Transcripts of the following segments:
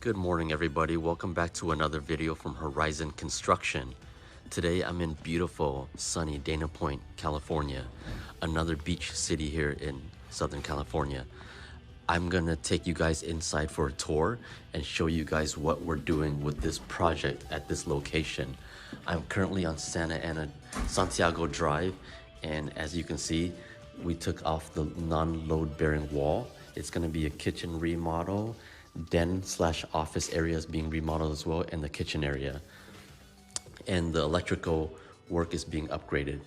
Good morning, everybody. Welcome back to another video from Horizon Construction. Today I'm in beautiful, sunny Dana Point, California, another beach city here in Southern California. I'm gonna take you guys inside for a tour and show you guys what we're doing with this project at this location. I'm currently on Santa Ana, Santiago Drive, and as you can see, we took off the non-load bearing wall. It's gonna be a kitchen remodel, den/office areas being remodeled as well, and the kitchen area. And the electrical work is being upgraded.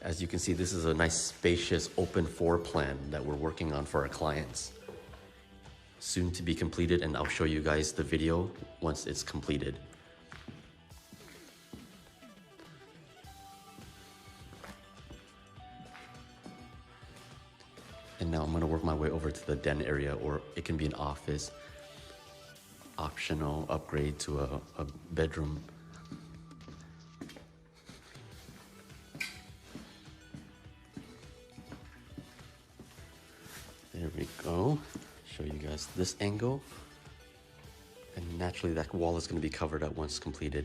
As you can see, this is a nice spacious open floor plan that we're working on for our clients. Soon to be completed, and I'll show you guys the video once it's completed. And now I'm gonna work my way over to the den area, or it can be an office, optional upgrade to a bedroom. There we go. Show you guys this angle. And naturally that wall is gonna be covered up once completed.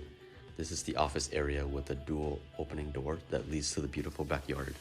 This is the office area with a dual opening door that leads to the beautiful backyard.